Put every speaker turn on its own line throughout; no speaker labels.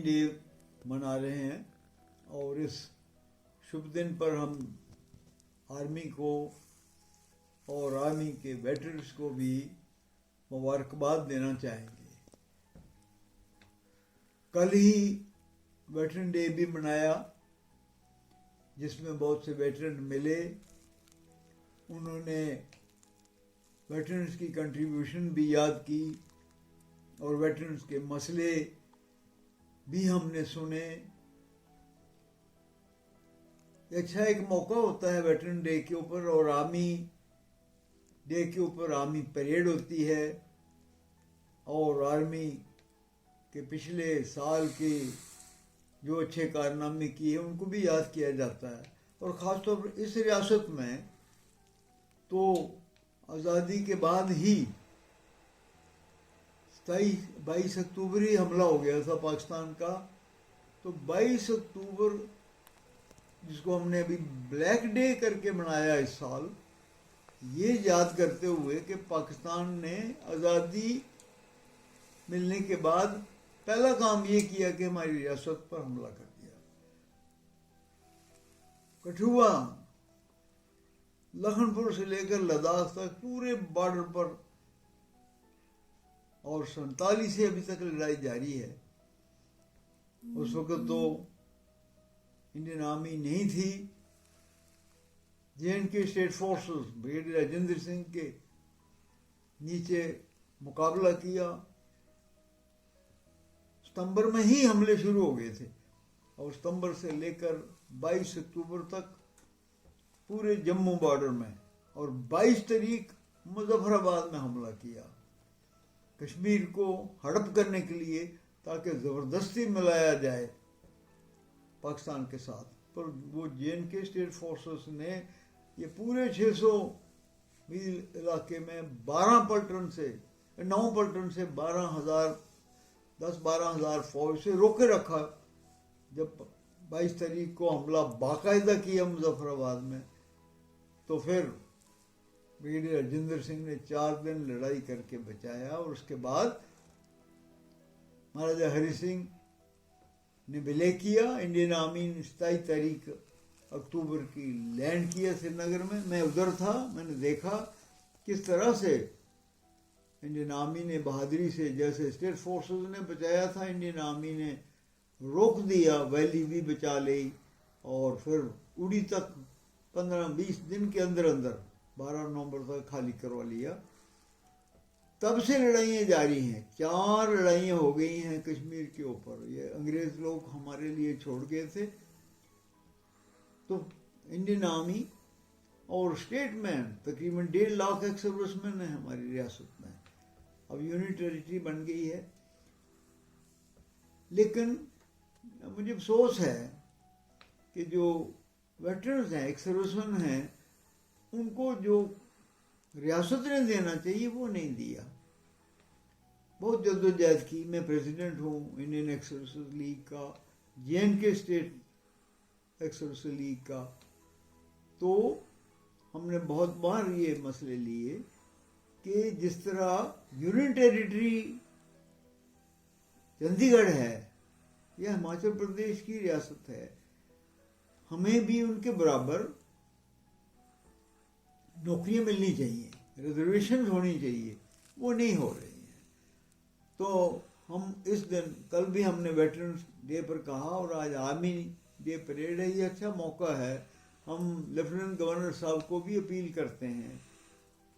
Day मना रहे हैं और इस शुभ दिन पर हम आर्मी को और आर्मी के वेटरन्स को भी मुबारकबाद देना चाहेंगे। कल ही वेटरन डे भी मनाया जिसमें बहुत से वेटरन मिले, उन्होंने वेटरन्स की कंट्रीब्यूशन भी याद की और वेटरन्स के मसले भी हमने सुने। अच्छा एक मौका होता है वेटरन डे के ऊपर, और आर्मी डे के ऊपर आर्मी परेड होती है और आर्मी के पिछले साल के जो अच्छे कारनामे किए उनको भी याद किया जाता है। और ख़ास तौर पर इस रियासत में तो आज़ादी के बाद ही 22 अक्टूबर ही हमला हो गया था पाकिस्तान का। तो 22 अक्टूबर जिसको हमने अभी ब्लैक डे करके मनाया इस साल, ये याद करते हुए कि पाकिस्तान ने आज़ादी मिलने के बाद पहला काम ये किया कि हमारी रियासत पर हमला कर दिया। कठुआ, लखनपुर से लेकर लद्दाख तक पूरे बॉर्डर पर, और 47 से अभी तक लड़ाई जारी है। उस वक्त तो इंडियन आर्मी नहीं थी, J&K state forces brigadier Rajendra Singh के नीचे मुकाबला किया। सितंबर में ही हमले शुरू हो गए थे और सितंबर से लेकर 22 अक्टूबर तक पूरे जम्मू बॉर्डर में, और 22 तारीख मुजफ्फराबाद में हमला किया कश्मीर को हड़प करने के लिए, ताकि ज़बरदस्ती मिलाया जाए पाकिस्तान के साथ। पर वो J&K स्टेट फोर्सेस ने ये पूरे 600 मील इलाके में 12 पलटन से 9 पलटन से 10-12 हज़ार फौज से रोके रखा। जब 22 तारीख को हमला बाकायदा किया मुजफ्फराबाद में, तो फिर ब्रिगेडियर राजेंद्र सिंह ने 4 दिन लड़ाई करके बचाया, और उसके बाद महाराजा हरि सिंह ने विलय किया। इंडियन आर्मी ने 27 तारीख अक्टूबर की लैंड किया श्रीनगर में। मैं उधर था, मैंने देखा किस तरह से इंडियन आर्मी ने बहादुरी से, जैसे स्टेट फोर्सेस ने बचाया था, इंडियन आर्मी ने रोक दिया, वैली भी बचा ली, और फिर उड़ी तक 15-20 दिन के अंदर अंदर 12 नवंबर तक खाली करवा लिया। तब से लड़ाइयाँ जारी हैं, 4 लड़ाइयाँ हो गई हैं कश्मीर के ऊपर। ये अंग्रेज लोग हमारे लिए छोड़ गए थे। तो इंडियन आर्मी और स्टेट में तकरीबन 1.5 लाख एक्स सर्विसमैन है हमारी रियासत में। अब यूनियन टेरिटरी बन गई है, लेकिन मुझे अफसोस है कि जो वेटरन्स हैं, एक्स सर्विसमैन हैं, उनको जो रियासत ने देना चाहिए वो नहीं दिया। बहुत जद्दोजहद की। मैं प्रेसिडेंट हूँ इंडियन एक्स सर्विसेज लीग का, J&K state x services league का। तो हमने बहुत बार ये मसले लिए कि जिस तरह यूनियन टेरिटरी चंडीगढ़ है, यह हिमाचल प्रदेश की रियासत है, हमें भी उनके बराबर नौकरियां मिलनी चाहिए, रिजर्वेशन होनी चाहिए, वो नहीं हो रही हैं। तो हम इस दिन, कल भी हमने वेटरन्स डे पर कहा, और आज आर्मी डे परेड है, ये अच्छा मौका है। हम लेफ्टिनेंट गवर्नर साहब को भी अपील करते हैं।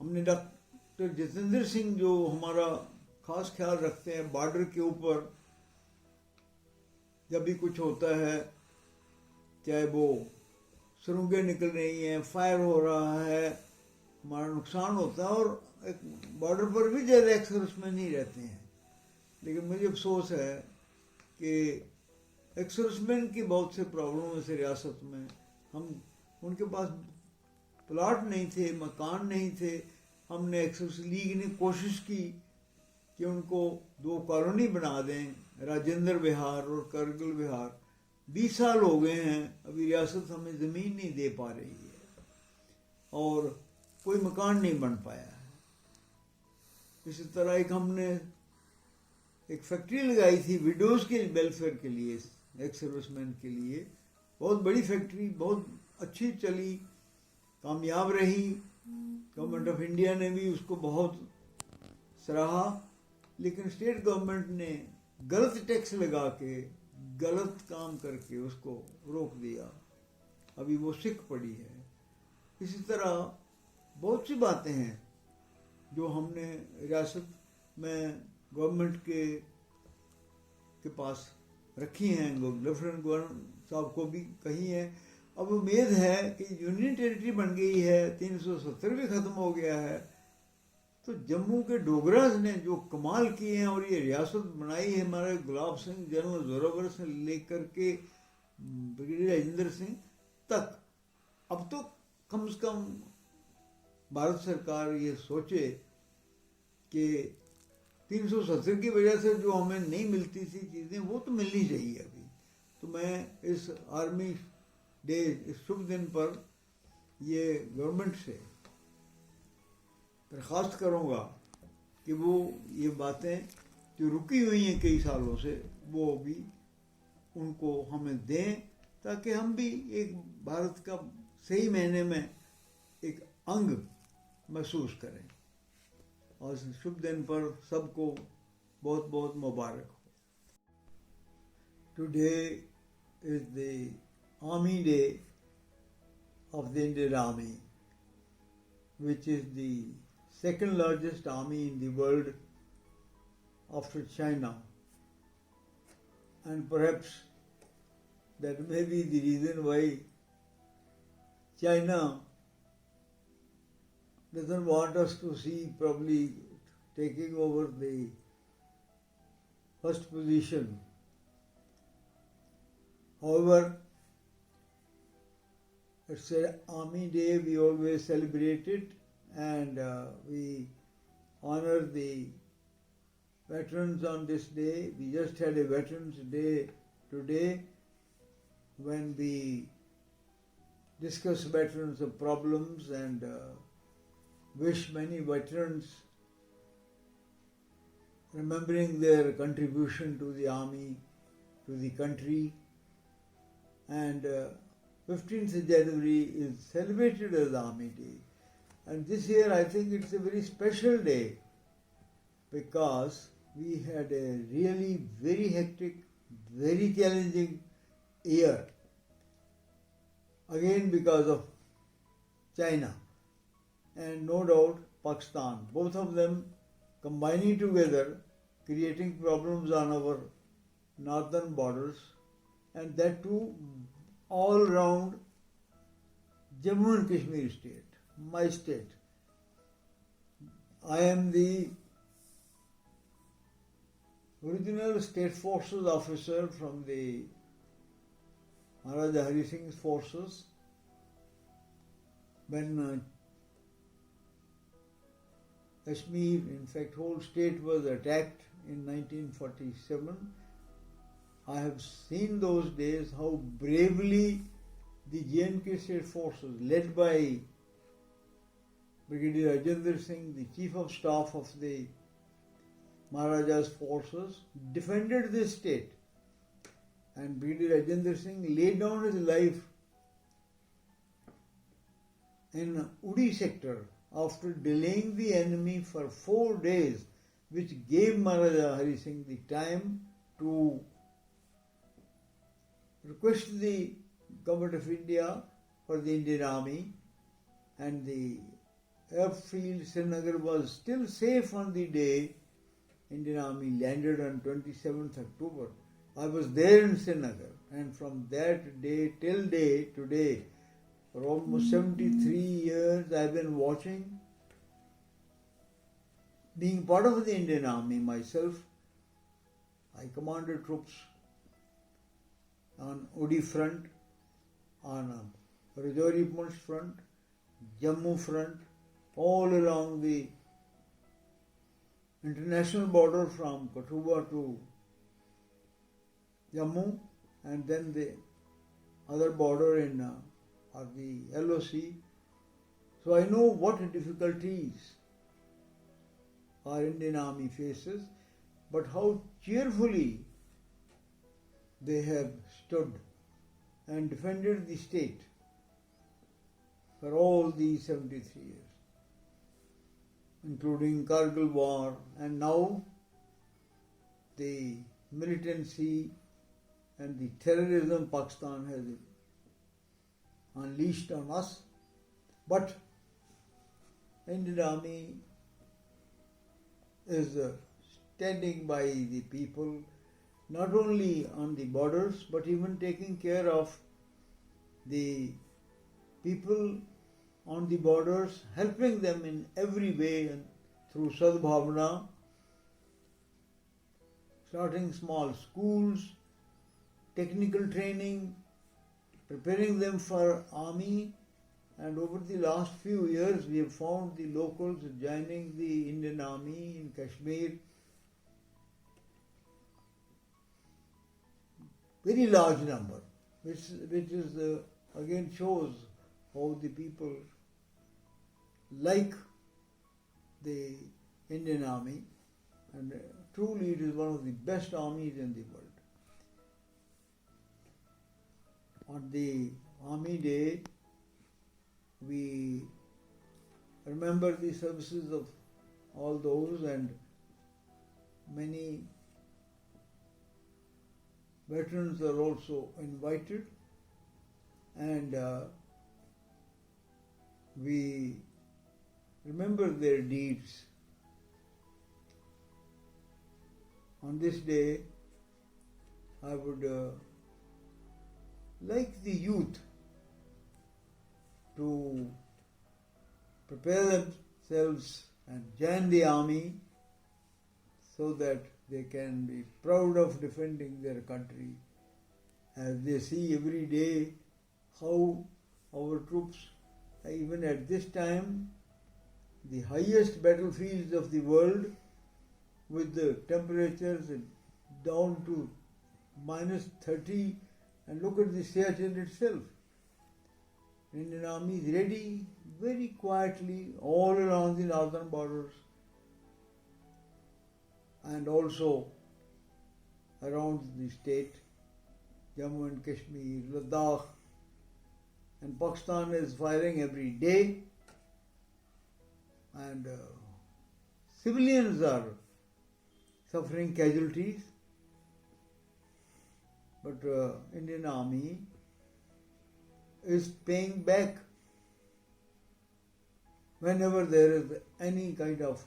हमने डॉक्टर जितेंद्र सिंह जो हमारा खास ख्याल रखते हैं बॉर्डर के ऊपर, जब भी कुछ होता है, चाहे वो सुरंगें निकल रही हैं, फायर हो रहा है, हमारा नुकसान होता है, और एक बॉर्डर पर भी ज़्यादा एक्स सर्विसमैन ही रहते हैं। लेकिन मुझे अफसोस है कि एक्स सर्विसमैन की बहुत से प्रॉब्लम है इस रियासत में। हम उनके पास प्लाट नहीं थे, मकान नहीं थे। हमने एक्स सर्विस लीग ने कोशिश की कि उनको 2 कॉलोनी बना दें, राजेंद्र विहार और करगिल विहार। 20 साल हो गए हैं, अभी रियासत हमें ज़मीन नहीं दे पा रही है और कोई मकान नहीं बन पाया है। इसी तरह एक हमने ایک فیکٹری لگائی تھی ویڈوز کے ویلفیئر کے لیے، ایکس سروس مین کے لیے، بہت بڑی فیکٹری، بہت اچھی چلی، کامیاب رہی، گورنمنٹ آف انڈیا نے بھی اس کو بہت سراہا، لیکن اسٹیٹ گورنمنٹ نے غلط ٹیکس لگا کے، غلط کام کر کے اس کو روک دیا، ابھی وہ سکھ پڑی ہے۔ اسی طرح بہت سی باتیں ہیں جو ہم نے ریاست میں گورنمنٹ کے پاس رکھی ہیں، لیفٹیننٹ گورنر صاحب کو بھی کہی ہیں۔ اب امید ہے کہ یونین ٹیریٹری بن گئی ہے، 370 بھی ختم ہو گیا ہے، تو جموں کے ڈوگراز نے جو کمال کیے ہیں اور یہ ریاست بنائی ہے ہمارے گلاب سنگھ، جنرل زوراور سے لے کر کے بریگیڈیئر راجندر سنگھ تک، اب تو کم از کم بھارت سرکار یہ سوچے کہ 370 کی وجہ سے جو ہمیں نہیں ملتی تھی چیزیں وہ تو ملنی چاہیے ابھی۔ تو میں اس آرمی ڈے، اس شبھ دن پر یہ گورنمنٹ سے درخواست کروں گا کہ وہ یہ باتیں جو رکی ہوئی ہیں کئی سالوں سے، وہ بھی ان کو ہمیں دیں، تاکہ ہم بھی ایک بھارت کا صحیح معنی میں ایک انگ محسوس کریں۔ اور اس شبھ دن پر سب کو بہت بہت مبارک ہو۔ Today is the army day of the Indian army, which is the second largest army in the world after China. And perhaps that may be the reason why China doesn't want us to see probably taking over the first position. However, it's an army day, we always celebrate it, and we honor the veterans on this day. We just had a Veterans Day today when we discuss veterans' problems and wish many veterans, remembering their contribution to the army, to the country. And 15th January is celebrated as Army Day. And this year I think it's a very special day because we had a really very hectic, very challenging year. Again because of China and no doubt Pakistan. Both of them combining together, creating problems on our northern borders, and that too all around Jammu and Kashmir state, my state. I am the original State Forces officer from the Maharaja Hari Singh's forces. When Kashmir, in fact whole state, was attacked in 1947, I have seen those days how bravely the J&K State Forces, led by Brigadier Rajinder Singh, the Chief of Staff of the Maharaja's forces, defended this state. And Brigadier Rajinder Singh laid down his life in Uri sector after delaying the enemy for 4 days, which gave Maharaja Hari Singh the time to request the Government of India for the Indian Army, and the airfield Srinagar was still safe on the day Indian Army landed on 27th October. I was there in Srinagar, and from that day till today, for almost 73 years I have been watching. Being part of the Indian Army myself, I commanded troops on Uri front, on Rajouri Punch front, Jammu front, all along the international border from Kathua to Jammu, and then the other border in the LOC. So I know what difficulties our Indian Army faces, but how cheerfully they have stood and defended the state for all these 73 years, including Kargil war, and now the militancy and the terrorism Pakistan has unleashed on us. But Indian Army is standing by the people, not only on the borders, but even taking care of the people on the borders, helping them in every way and through Sadbhavana, starting small schools, technical training, preparing them for army. And over the last few years, we have found the locals joining the Indian Army in Kashmir. Very large number, which is again shows how the people like the Indian Army, and truly it is one of the best armies in the world. On the Army Day, we remember the services of all those, and many veterans are also invited, and we remember their deeds. On this day, I would like the youth to prepare themselves and join the army so that they can be proud of defending their country, as they see every day how our troops, even at this time, the highest battlefields of the world, with the temperatures down to -30, and look at the Siachen itself. Indian Army is ready very quietly all along the northern borders and also around the state, Jammu and Kashmir, Ladakh, and Pakistan is firing every day, and civilians are suffering casualties, but Indian Army is paying back whenever there is any kind of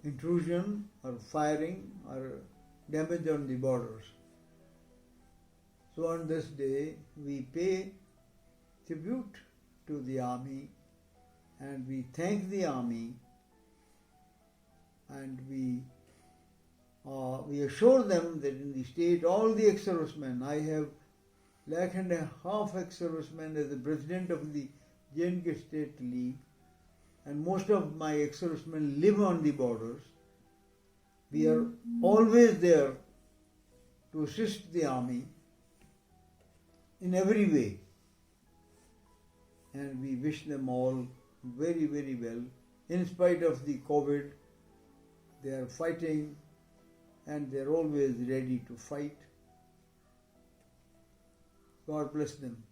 intrusion or firing or damage on the borders. So on this day we pay tribute to the army and we thank the army, and we assure them that in the state all the ex-servicemen, I have 1.5 lakh ex-servicemen as the president of the J&K State League, and most of my ex-servicemen live on the borders. We are always there to assist the army in every way, and we wish them all very, very well. In spite of the COVID, they are fighting and they are always ready to fight. God bless them.